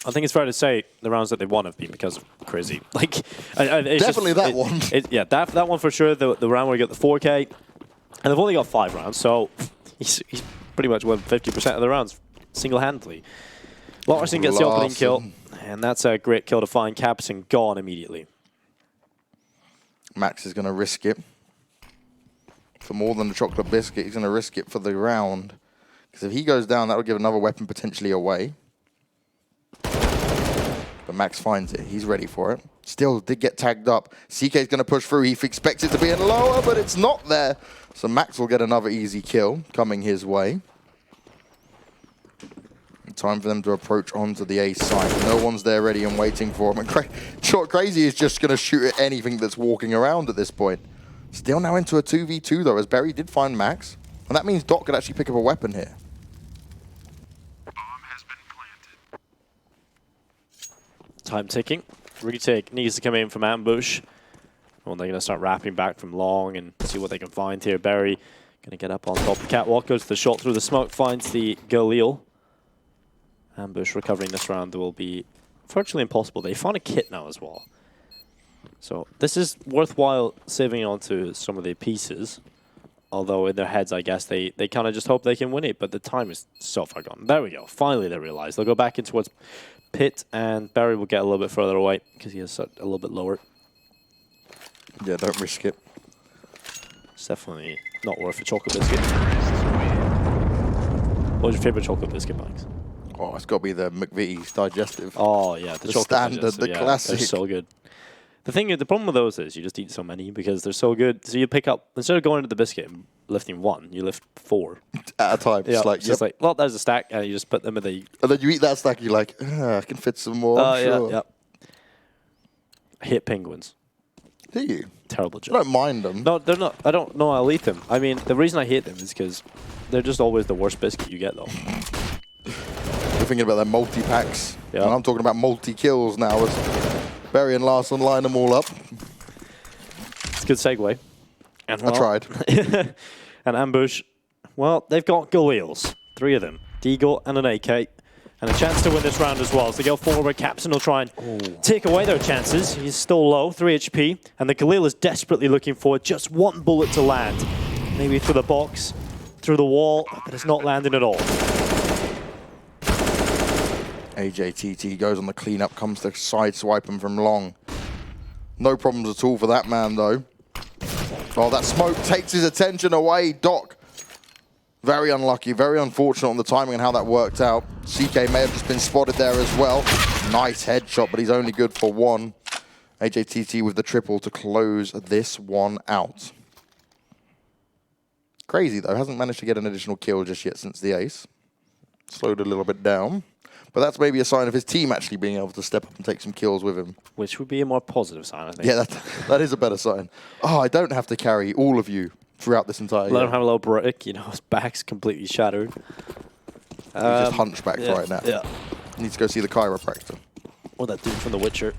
I think it's fair to say the rounds that they won have been because of Crazy. Like, it's definitely just, that one. Yeah, that one for sure. The round where you got the 4K, and they've only got 5 rounds, so he's pretty much won 50% of the rounds single-handedly. Larson gets the opening kill, and that's a great kill to find. Capson gone immediately. Max is going to risk it for more than a chocolate biscuit. He's going to risk it for the round, because if he goes down, that will give another weapon potentially away. But Max finds it. He's ready for it. Still did get tagged up. CK's going to push through. He expects it to be in lower, but it's not there. So Max will get another easy kill coming his way. Time for them to approach onto the A site. No one's there ready and waiting for him. And Crazy is just going to shoot at anything that's walking around at this point. Still now into a 2v2 though, as Barry did find Max. And that means Doc could actually pick up a weapon here. Time ticking. Retake needs to come in from ambush. Well, they're going to start wrapping back from long and see what they can find here. Barry going to get up on top of the catwalk, goes to the shot through the smoke, finds the Galil. Ambush recovering this round will be virtually impossible. They found a kit now as well. So this is worthwhile saving onto some of the pieces. Although in their heads, I guess, they kind of just hope they can win it. But the time is so far gone. There we go. Finally, they realize. They'll go back in towards Pit, and Barry will get a little bit further away because he is a little bit lower. Yeah, don't risk it. It's definitely not worth a chocolate biscuit. What's your favorite chocolate biscuit, Max? Oh, it's got to be the McVitie's digestive. Oh, yeah. The chocolate standard, digestive, the classic. They're so good. The problem with those is you just eat so many because they're so good. So you pick up, instead of going to the biscuit and lifting 1, you lift 4. At a time. Yeah, It's just like, well, there's a stack, and you just put them in the... And then you eat that stack, you're like, I can fit some more, I'm sure. Yeah. I hate penguins. Do you? Terrible job. I don't mind them. No, they're not. I don't know I'll eat them. I mean, the reason I hate them is because they're just always the worst biscuit you get, though. You're thinking about their multi-packs. Yeah. And I'm talking about multi-kills now as Barry and Larson line them all up. It's a good segue. And I tried. And ambush. Well, they've got Galils. 3 of them. Deagle and an AK. And a chance to win this round as well. So they go forward. Capson will try and take away their chances. He's still low, 3 HP. And the Galil is desperately looking for just 1 bullet to land. Maybe through the box, through the wall, but it's not landing at all. AJTT goes on the cleanup, comes to sideswipe him from long. No problems at all for that man, though. Oh, that smoke takes his attention away. Doc, very unlucky, very unfortunate on the timing and how that worked out. CK may have just been spotted there as well. Nice headshot, but he's only good for 1. AJTT with the triple to close this one out. Crazy, though. Hasn't managed to get an additional kill just yet since the ace. Slowed a little bit down. But that's maybe a sign of his team actually being able to step up and take some kills with him. Which would be a more positive sign, I think. Yeah, that is a better sign. Oh, I don't have to carry all of you throughout this entire Let him have a little break, you know, his back's completely shattered. He's just hunchbacked right now. Yeah. Needs to go see the chiropractor. Or that dude from The Witcher.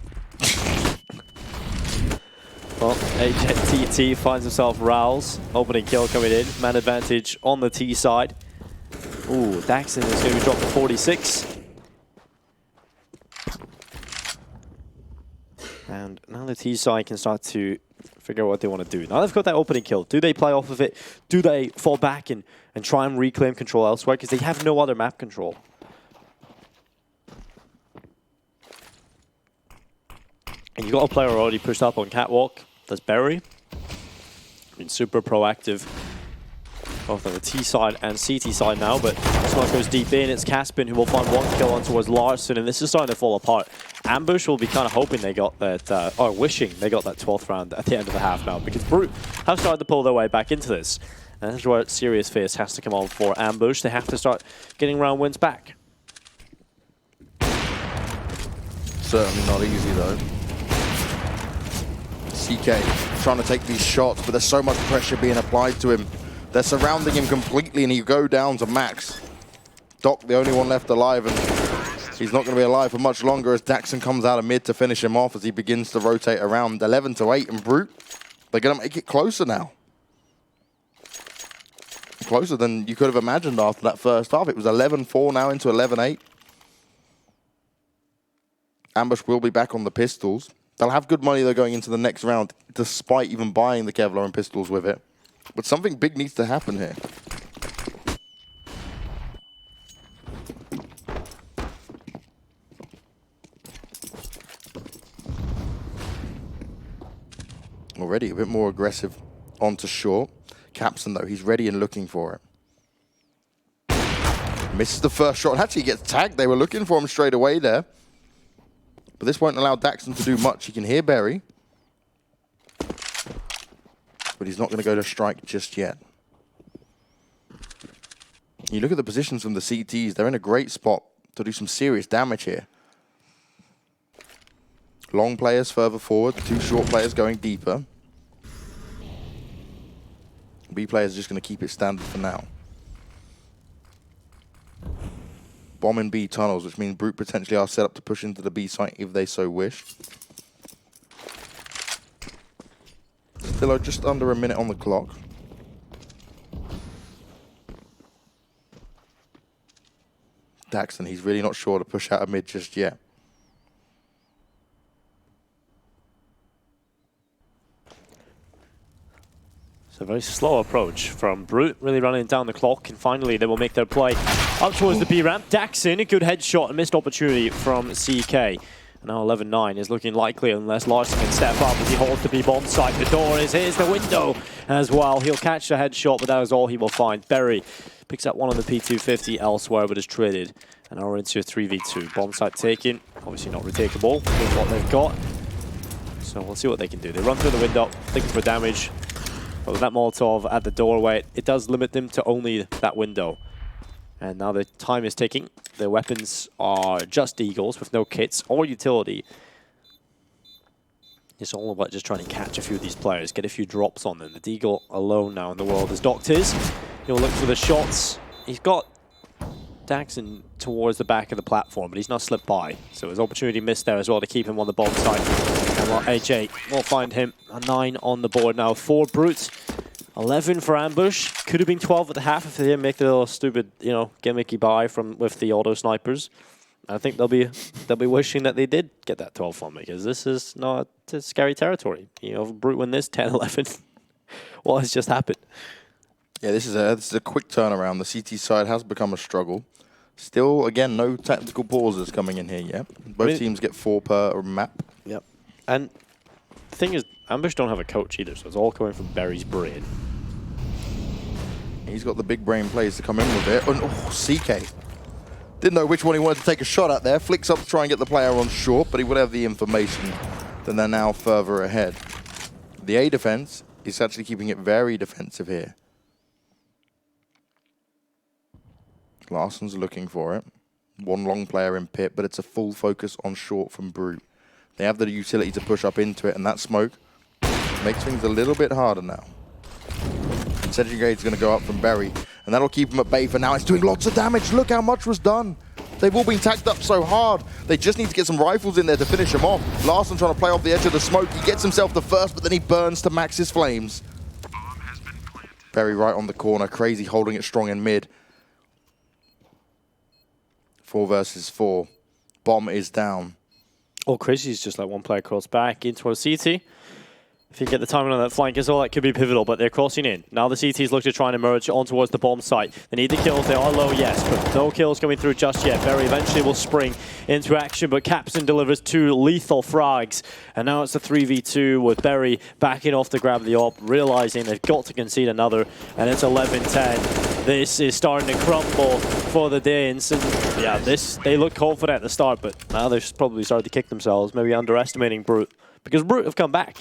Well, AJTT finds himself Rouse. Opening kill coming in. Man advantage on the T side. Ooh, Daxon is going to be dropped to 46. And now the T side can start to figure out what they want to do. Now they've got that opening kill. Do they play off of it? Do they fall back and try and reclaim control elsewhere? Because they have no other map control. And you've got a player already pushed up on catwalk. That's Barry. Been super proactive both on the T side and CT side now, but Smoke goes deep in. It's Caspin who will find one kill on towards Larson, and this is starting to fall apart. Ambush will be kind of hoping they got that, or wishing they got that 12th round at the end of the half now, because Brute have started to pull their way back into this. And that's where serious face has to come on for Ambush. They have to start getting round wins back. Certainly not easy though. CK trying to take these shots, but there's so much pressure being applied to him. They're surrounding him completely, and he go down to Max. Doc, the only one left alive, and he's not going to be alive for much longer as Daxon comes out of mid to finish him off as he begins to rotate around. 11-8, and Brute, they're going to make it closer now. Closer than you could have imagined after that first half. It was 11-4 now into 11-8. Ambush will be back on the pistols. They'll have good money, though, going into the next round, despite even buying the Kevlar and pistols with it. But something big needs to happen here. Already a bit more aggressive onto short. Capson, though, he's ready and looking for it. Misses the first shot. Actually gets tagged. They were looking for him straight away there. But this won't allow Daxon to do much. He can hear Berry. But he's not going to go to strike just yet. You look at the positions from the CTs. They're in a great spot to do some serious damage here. Long players further forward. Two short players going deeper. B players are just going to keep it standard for now. Bomb in B tunnels, which means Brute potentially are set up to push into the B site if they so wish. Still just under a minute on the clock. Daxon, he's really not sure to push out of mid just yet. It's a very slow approach from Brute, really running down the clock, and finally they will make their play up towards the B ramp. Daxon, a good headshot, a missed opportunity from CK. And now 11-9 is looking likely unless Larson can step up as he holds the B bomb site. The door is here's the window as well. He'll catch the headshot, but that is all he will find. Berry picks up one on the P250 elsewhere, but is traded. And now we're into a 3v2. Bomb site taken, obviously not retakeable with what they've got. So we'll see what they can do. They run through the window, looking for damage. But with that Molotov at the doorway, it does limit them to only that window. And now the time is ticking. Their weapons are just Eagles with no kits or utility. It's all about just trying to catch a few of these players, get a few drops on them. The Deagle alone now in the world is Doctors. He'll look for the shots. He's got Daxon towards the back of the platform, but he's not slipped by. So his opportunity missed there as well to keep him on the bomb site. And while AJ will find him, a 9 on the board now for Brute. 11 for Ambush. Could have been 12 at the half if they didn't make the little stupid, gimmicky buy with the auto snipers. I think they'll be wishing that they did get that 12 from, because this is not scary territory. Brute win this 10-11. What has just happened? Yeah, this is a quick turnaround. The CT side has become a struggle. Still, again, no tactical pauses coming in here yet. Both teams get 4 per map. Yep. And the thing is, Ambush don't have a coach either, so it's all coming from Berry's brain. He's got the big brain plays to come in with it. Oh, CK. Didn't know which one he wanted to take a shot at there. Flicks up to try and get the player on short, but he would have the information. Then they're now further ahead. The A defense is actually keeping it very defensive here. Larson's looking for it. One long player in pit, but it's a full focus on short from Brute. They have the utility to push up into it, and that smoke makes things a little bit harder now. Sentry Grade's going to go up from Berry, and that'll keep him at bay for now. It's doing lots of damage. Look how much was done. They've all been tacked up so hard. They just need to get some rifles in there to finish him off. Larson trying to play off the edge of the smoke. He gets himself the first, but then he burns to Max's flames. Berry right on the corner. Crazy holding it strong in mid. 4 versus 4. Bomb is down. Oh, Crazy's just like one player cross back in towards CT. If you get the timing on that flank as well, that could be pivotal, but they're crossing in. Now the CTs look to try and emerge on towards the bomb site. They need the kills, they are low, yes, but no kills coming through just yet. Berry eventually will spring into action, but Capson delivers 2 lethal frags. And now it's a 3v2 with Berry backing off to grab the op, realizing they've got to concede another, and it's 11-10. This is starting to crumble for the Danes. And yeah, they look confident at the start, but now they've probably started to kick themselves, maybe underestimating Brute, because Brute have come back.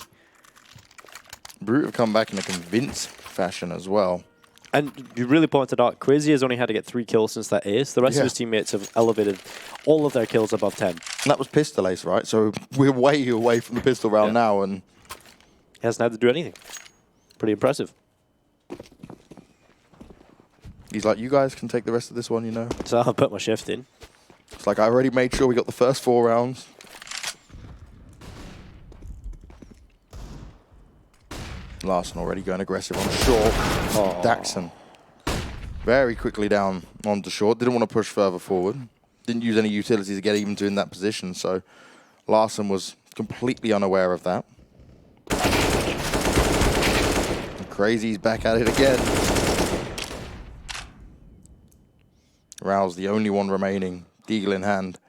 Brute have come back in a convincing fashion as well. And you really pointed out, Crazy has only had to get 3 kills since that ace. The rest of his teammates have elevated all of their kills above 10. And that was pistol ace, right? So we're way away from the pistol round now, and he hasn't had to do anything. Pretty impressive. He's like, you guys can take the rest of this one, you know? So I'll put my shift in. It's like, I already made sure we got the first 4 rounds. Larson already going aggressive on short. Oh. Daxon very quickly down onto short. Didn't want to push further forward. Didn't use any utilities to get even to in that position. So Larson was completely unaware of that. And Crazy's back at it again. Rouse the only one remaining. Deagle in hand.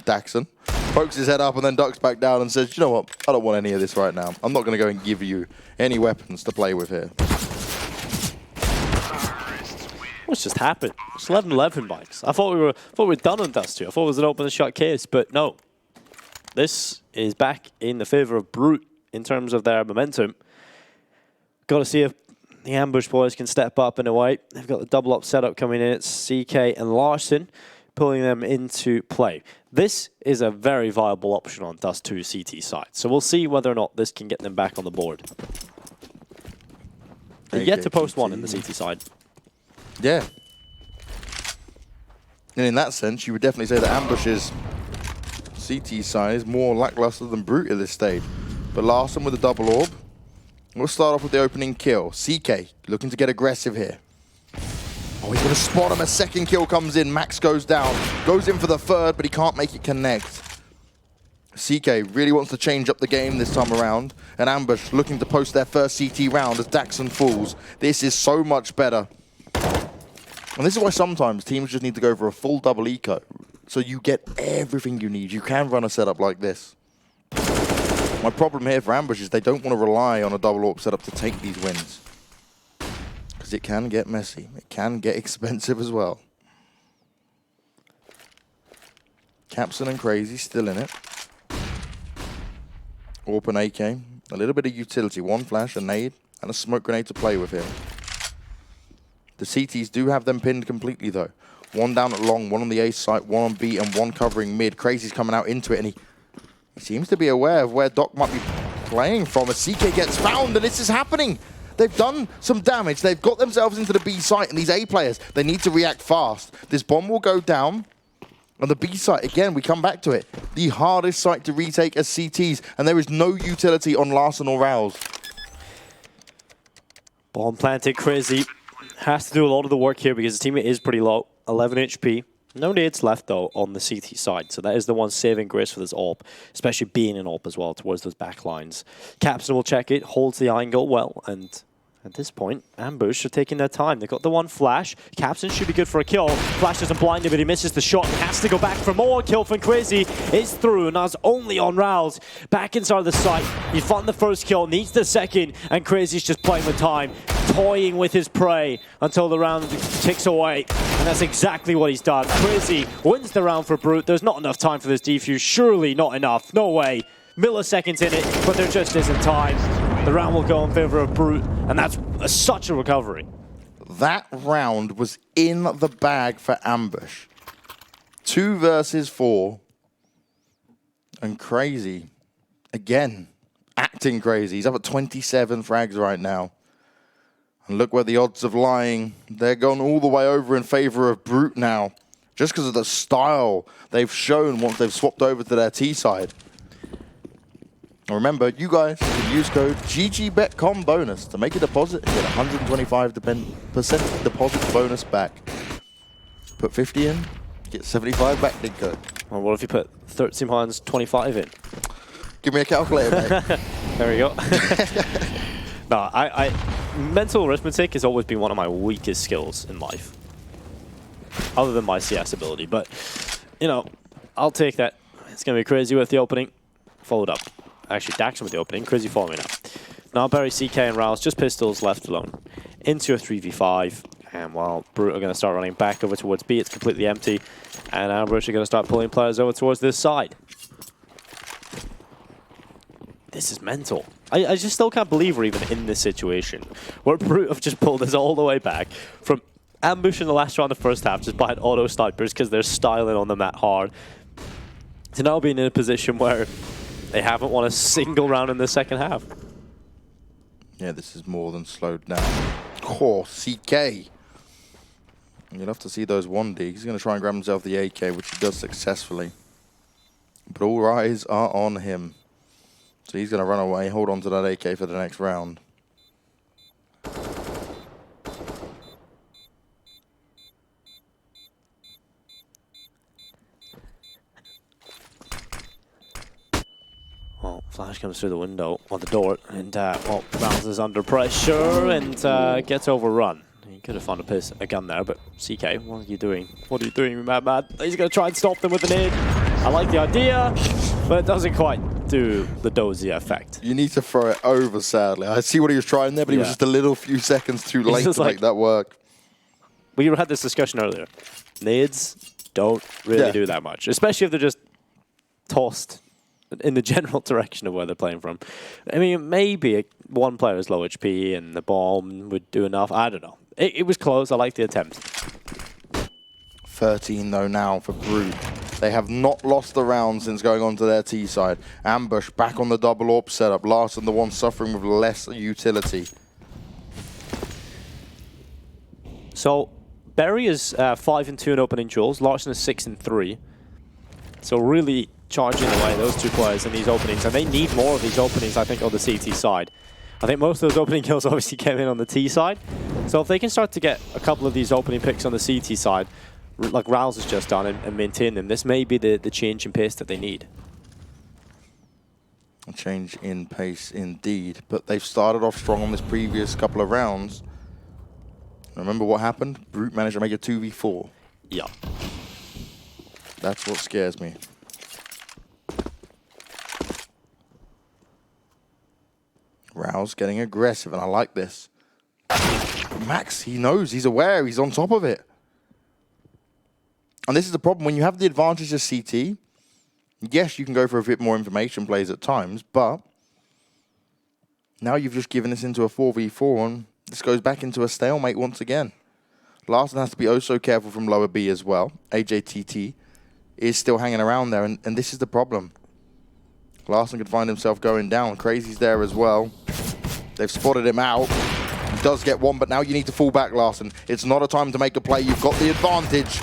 Daxon pokes his head up and then ducks back down and says, you know what, I don't want any of this right now. I'm not going to go and give you any weapons to play with here. What's just happened? It's 11-11, Mikes. I thought we were done on Dust2. I thought it was an open and shut case, but no. This is back in the favor of Brute in terms of their momentum. Got to see if the Ambush boys can step up in a way. They've got the double up setup coming in. It's CK and Larson pulling them into play. This is a very viable option on Dust2 CT side. So we'll see whether or not this can get them back on the board. They're yet to post one in the CT side. Yeah. And in that sense, you would definitely say that Ambush's CT side is more lackluster than Brute at this stage. But Larson with a double orb. We'll start off with the opening kill. CK looking to get aggressive here. Oh, he's going to spot him. A second kill comes in. Max goes down. Goes in for the third, but he can't make it connect. CK really wants to change up the game this time around. And Ambush looking to post their first CT round as Daxon falls. This is so much better. And this is why sometimes teams just need to go for a full double eco. So you get everything you need. You can run a setup like this. My problem here for Ambush is they don't want to rely on a double AWP setup to take these wins. Because it can get messy. It can get expensive as well. Capson and Crazy still in it. AWP and AK. A little bit of utility. 1 flash, a nade, and a smoke grenade to play with here. The CTs do have them pinned completely though. 1 down at long, 1 on the A site, 1 on B, and 1 covering mid. Crazy's coming out into it, and he seems to be aware of where Doc might be playing from as CK gets found, and this is happening. They've done some damage. They've got themselves into the B site, and these A players, they need to react fast. This bomb will go down. On the B site, again, we come back to it. The hardest site to retake as CTs, and there is no utility on Larson or Rouse. Bomb planted, Crazy has to do a lot of the work here because his teammate is pretty low. 11 HP. No nades left, though, on the CT side. So that is the one saving grace for this AWP, especially being an AWP as well towards those back lines. Capson will check it, holds the angle well, and at this point, Ambush are taking their time. They've got the 1 flash. Capson should be good for a kill. Flash doesn't blind him, but he misses the shot. He has to go back for more. Kill from Crazy is through, and that's only on Rouse. Back inside the site. He found the first kill, needs the second, and Crazy's just playing with time, toying with his prey until the round ticks away. And that's exactly what he's done. Crazy wins the round for Brute. There's not enough time for this defuse. Surely not enough. No way. Milliseconds in it, but there just isn't time. The round will go in favor of Brute, and that's such a recovery. That round was in the bag for Ambush. 2 versus 4. And Crazy, again, acting crazy. He's up at 27 frags right now. And look where the odds of lying. They're gone all the way over in favor of Brute now. Just because of the style they've shown once they've swapped over to their T side. And remember, you guys can use code GG.Bet bonus to make a deposit and get 125% deposit bonus back. Put 50 in, get 75 back, then go. Well, what if you put 13 pounds 25 in? Give me a calculator, mate. There we go. No, mental arithmetic has always been one of my weakest skills in life, other than my CS ability. But, you know, I'll take that. It's going to be Crazy with the opening. Followed up. Actually, Daxon with the opening. Crazy following up. Now Barry, CK, and Rouse, just pistols left alone. Into a 3v5. And while Brute are going to start running back over towards B, it's completely empty. And Ambush are going to start pulling players over towards this side. This is mental. I just still can't believe we're even in this situation where Brute have just pulled us all the way back from Ambush in the last round of the first half just behind auto snipers because they're styling on the mat hard to now being in a position where they haven't won a single round in the second half. Yeah, this is more than slowed down. Oh, CK. You'll have to see those 1D. He's going to try and grab himself the AK, which he does successfully. But all eyes are on him. So he's going to run away, hold on to that AK for the next round. Well, Flash comes through the window, or the door, and well, Rouse is under pressure and gets overrun. He could have found a gun there, but CK, what are you doing? What are you doing, Mad? He's going to try and stop them with an nade. I like the idea, but it doesn't quite do the dozy effect. You need to throw it over, sadly. I see what he was trying there, but he was just a few seconds too late to make that work. We had this discussion earlier. Nades don't really do that much, especially if they're just tossed in the general direction of where they're playing from. I mean, maybe one player is low HP and the bomb would do enough. I don't know. It was close. I like the attempt. 13 though now for Brute. They have not lost the round since going on to their T side. Ambush back on the double AWP setup. Larson the one suffering with less utility. So Berry is 5-2 in opening duels. Larson is 6-3. So really charging away those two players in these openings. And they need more of these openings, I think, on the CT side. I think most of those opening kills obviously came in on the T side. So if they can start to get a couple of these opening picks on the CT side, like Rouse has just done, and maintain them, this may be the change in pace that they need. A change in pace indeed. But they've started off strong on this previous couple of rounds. Remember what happened? Brute managed to make a 2v4. Yeah. That's what scares me. Rouse getting aggressive, and I like this. Max, he knows, he's aware, he's on top of it. And this is the problem, when you have the advantage of CT, yes, you can go for a bit more information plays at times, but now you've just given this into a 4v4, and this goes back into a stalemate once again. Larson has to be oh so careful from lower B as well. AJTT is still hanging around there, and this is the problem. Larson could find himself going down. Crazy's there as well. They've spotted him out. He does get one, but now you need to fall back, Larson. It's not a time to make a play. You've got the advantage.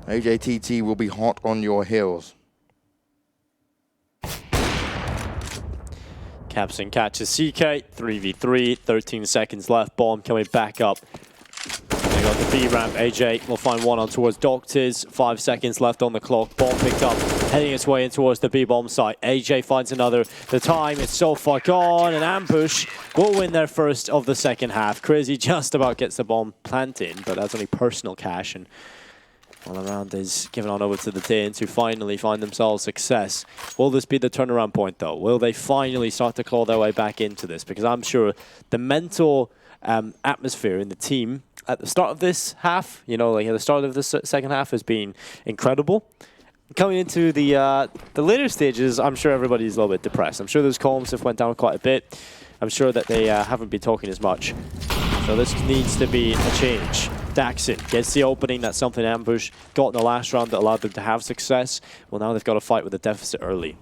AJTT will be hot on your heels. Capson catches CK, 3v3, 13 seconds left. Bomb coming back up. They got the B ramp. AJ will find one on towards Doctors. 5 seconds left on the clock. Bomb picked up, heading its way in towards the B bomb site. AJ finds another. The time is so far gone, and Ambush will win their first of the second half. Crazy just about gets the bomb planted, but that's only personal cash, and all around is given on over to the Danes, who finally find themselves success. Will this be the turnaround point, though? Will they finally start to claw their way back into this? Because I'm sure the mental atmosphere in the team at the start of this half, you know, like at the start of this second half, has been incredible. Coming into the later stages, I'm sure everybody's a little bit depressed. I'm sure those columns have went down quite a bit. I'm sure that they haven't been talking as much. So this needs to be a change. Daxon gets the opening. That's something Ambush got in the last round that allowed them to have success. Well, now they've got to fight with the deficit early.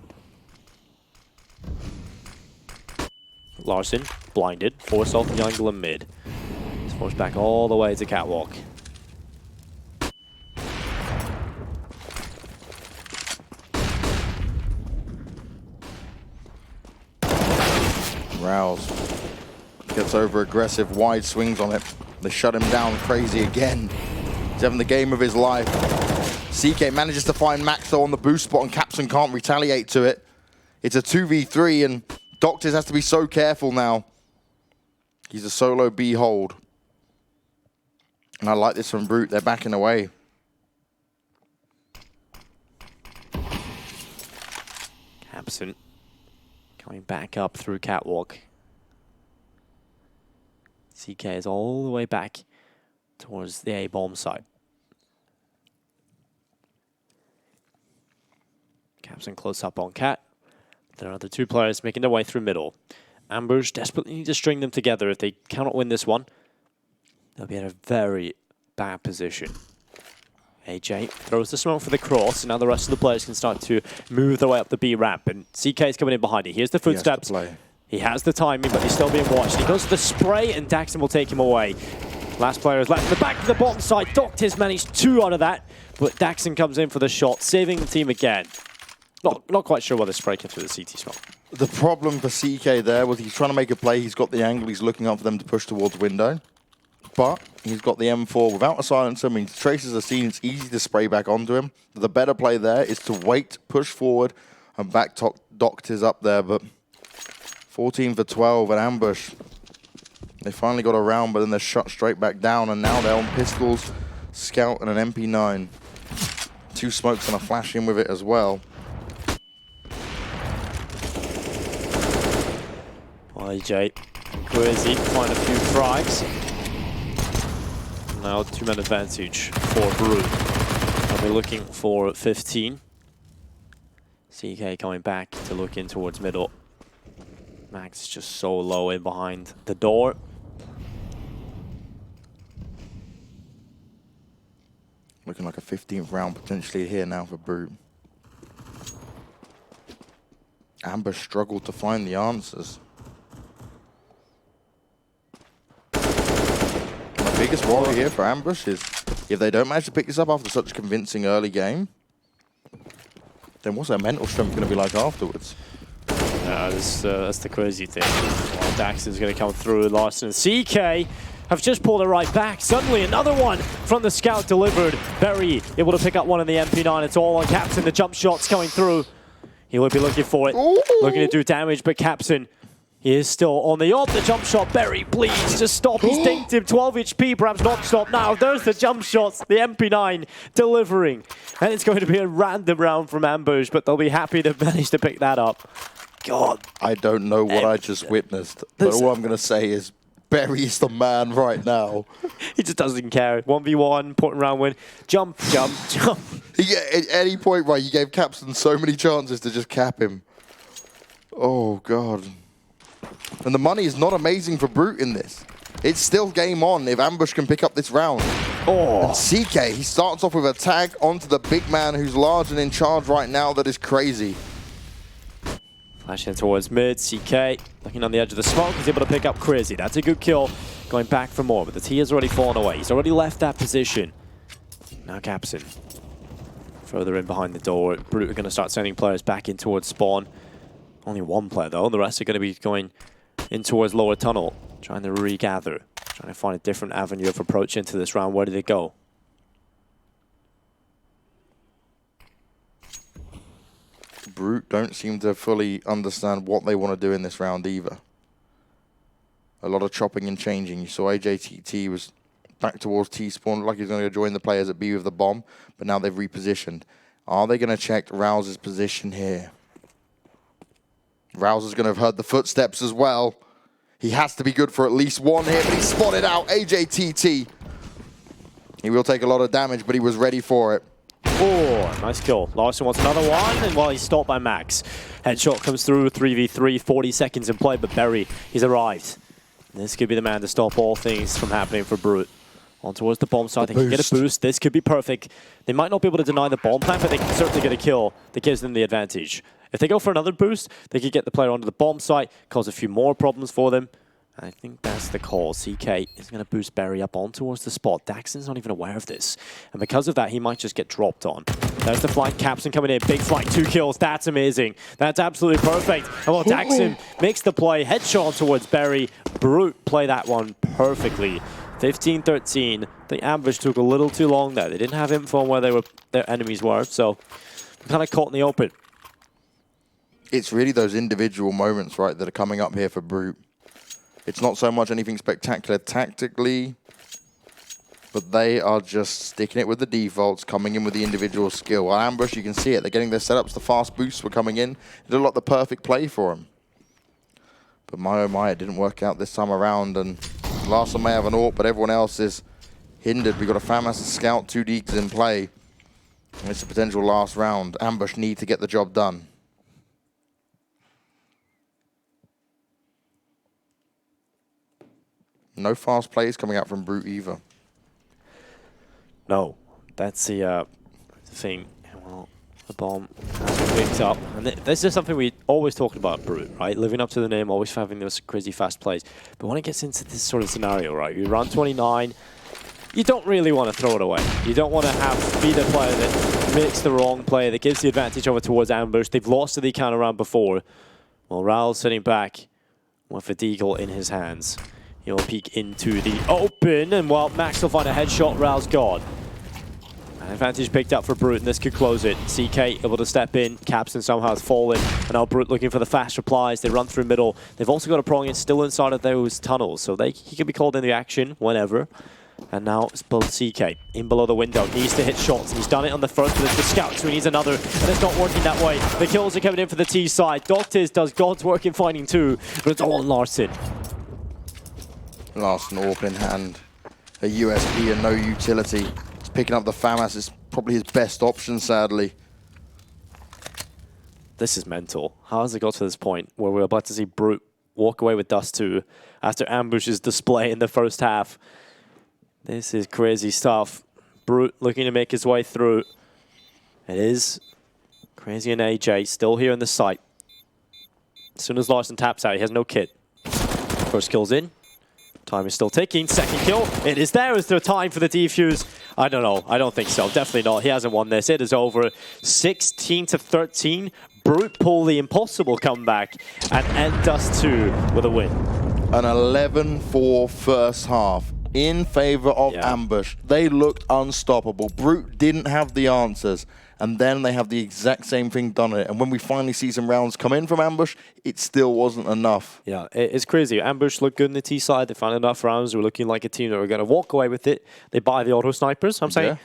Larson, blinded, forced off the angle in mid. He's forced back all the way to catwalk. Rouse gets over aggressive, wide swings on it. They shut him down. Crazy again. He's having the game of his life. CK manages to find Max though on the boost spot, and Capson can't retaliate to it. It's a 2v3, and Doctors has to be so careful now. He's a solo B hold. And I like this from Brute. They're backing away. Absent. Coming back up through catwalk. CK is all the way back towards the A bomb site. Capson close up on Cat. There are the two players making their way through middle. Ambush desperately need to string them together. If they cannot win this one, they'll be in a very bad position. AJ throws the smoke for the cross, and now the rest of the players can start to move their way up the B ramp. And CK is coming in behind it. Here's the footsteps. He has the timing, but he's still being watched. He goes to the spray, and Daxon will take him away. Last player is left in the back of the bottom side. Doctors managed 2 out of that, but Daxon comes in for the shot, saving the team again. Not quite sure why the spray came through the CT smoke. The problem for CK there was he's trying to make a play. He's got the angle. He's looking up for them to push towards window. But he's got the M4 without a silencer. I mean, traces are seen. It's easy to spray back onto him. The better play there is to wait, push forward, and back Doctors up there. But 14 for 12 at Ambush. They finally got around, but then they're shut straight back down. And now they're on pistols, Scout, and an MP9. 2 smokes and a flash in with it as well. AJ and Crazy find a few frags. Now 2-man advantage for Brute. I'll be looking for 15. CK coming back to look in towards middle. Max is just so low in behind the door. Looking like a 15th round potentially here now for Brute. Ambush struggled to find the answers. Biggest worry here for Ambush is if they don't manage to pick this up after such a convincing early game, then what's their mental strength going to be like afterwards? That's the crazy thing. Well, Dax is going to come through. Larson and CK have just pulled it right back. Suddenly another one from the Scout delivered. Berry able to pick up one in the MP9. It's all on Capson. The jump shot's coming through. He will be looking for it. Ooh. Looking to do damage, but Capson, he is still on the up. The jump shot. Berry, please just stop. He's dinked him. 12 HP, perhaps not stop now. There's the jump shots. The MP9 delivering. And it's going to be a random round from Ambush, but they'll be happy to manage to pick that up. God. I don't know what I just witnessed, but all I'm going to say is Berry is the man right now. He just doesn't care. 1v1, important round win. Jump, jump, jump. Yeah, at any point, right, you gave Capson so many chances to just cap him. Oh, God. And the money is not amazing for Brute in this. It's still game on if Ambush can pick up this round. Oh. And CK, he starts off with a tag onto the big man who's large and in charge right now. That is crazy. Flashing towards mid, CK looking on the edge of the smoke. He's able to pick up Crazy. That's a good kill. Going back for more, but the T has already fallen away. He's already left that position. Now Capson. Further in behind the door. Brute are going to start sending players back in towards spawn. Only one player though. The rest are going to be going in towards lower tunnel. Trying to regather. Trying to find a different avenue of approach into this round. Where do they go? Brute don't seem to fully understand what they want to do in this round either. A lot of chopping and changing. You saw AJTT was back towards T-spawn, like he's going to go join the players at B with the bomb, but now they've repositioned. Are they going to check Rouse's position here? Rouse is going to have heard the footsteps as well. He has to be good for at least one here, but he's spotted out. AJTT. He will take a lot of damage, but he was ready for it. Oh, nice kill. Larson wants another one, and well, he's stopped by Max. Headshot comes through, 3v3, 40 seconds in play, but Berry, he's arrived. This could be the man to stop all things from happening for Brute. On towards the bomb side, they can get a boost. This could be perfect. They might not be able to deny the bomb plant, but they can certainly get a kill that gives them the advantage. If they go for another boost, they could get the player onto the bomb site, cause a few more problems for them. I think that's the call. CK is going to boost Berry up on towards the spot. Daxon's not even aware of this. And because of that, he might just get dropped on. There's the flank. Capson coming in. Big flank. 2 kills. That's amazing. That's absolutely perfect. And well, Daxon makes the play. Headshot towards Berry. Brute play that one perfectly. 15-13. The ambush took a little too long there. They didn't have info on where their enemies were, so kind of caught in the open. It's really those individual moments, right, that are coming up here for Brute. It's not so much anything spectacular tactically, but they are just sticking it with the defaults, coming in with the individual skill. While Ambush, you can see it. They're getting their setups. The fast boosts were coming in. It looked like the perfect play for them. But my oh my, it didn't work out this time around. And Larson may have an AWP, but everyone else is hindered. We've got a FAMAS, a Scout, 2 Deeks in play. And it's a potential last round. Ambush need to get the job done. No fast plays coming out from Brute either. No, that's the thing. Well, the bomb has been picked up. And this is something we always talked about, Brute, right? Living up to the name, always having those crazy fast plays. But when it gets into this sort of scenario, right? You run 29, you don't really want to throw it away. You don't want to be the player that makes the wrong play, that gives the advantage over towards Ambush. They've lost to the counter round before. Well, Raul's sitting back with a deagle in his hands. He'll peek into the open, and while Max will find a headshot, Raul's gone. An advantage picked up for Brute, and this could close it. CK able to step in, Capstan somehow has fallen, and now Brute looking for the fast replies. They run through middle. They've also got a prong in still inside of those tunnels, so he can be called in the action whenever. And now it's both CK in below the window, needs to hit shots, and he's done it on the first, but it's the Scout, so he needs another, and it's not working that way. The kills are coming in for the T side. Doctors does God's work in finding 2, but it's all on Larson. Larson AWP in hand. A USP and no utility. He's picking up the FAMAS. It's probably his best option, sadly. This is mental. How has it got to this point where we're about to see Brute walk away with Dust2 after Ambush's display in the first half? This is crazy stuff. Brute looking to make his way through. It is Crazy and AJ still here in the site. As soon as Larson taps out, he has no kit. First kill's in. Time is still ticking. Second kill. It is there. Is there time for the defuse? I don't know. I don't think so. Definitely not. He hasn't won this. It is over. 16-13. Brute pull the impossible comeback and end Dust2 with a win. An 11-4 first half in favor of Ambush. They looked unstoppable. Brute didn't have the answers. And then they have the exact same thing done on it. And when we finally see some rounds come in from Ambush, it still wasn't enough. Yeah, it's crazy. Ambush looked good in the T side. They found enough rounds. They were looking like a team that were going to walk away with it. They buy the auto snipers. I'm saying,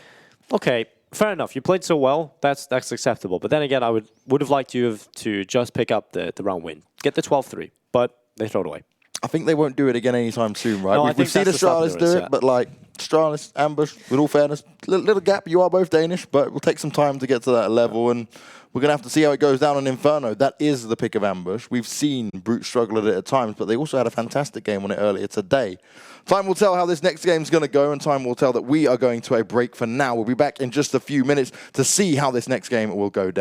okay, fair enough. You played so well. That's acceptable. But then again, I would have liked you to just pick up the round win. Get the 12-3. But they throw it away. I think they won't do it again anytime soon, right? No, We've seen Astralis do it, but like Astralis, Ambush, with all fairness, little gap, you are both Danish, but it will take some time to get to that level, and we're going to have to see how it goes down on Inferno. That is the pick of Ambush. We've seen Brute struggle at it at times, but they also had a fantastic game on it earlier today. Time will tell how this next game is going to go, and time will tell that we are going to a break for now. We'll be back in just a few minutes to see how this next game will go down.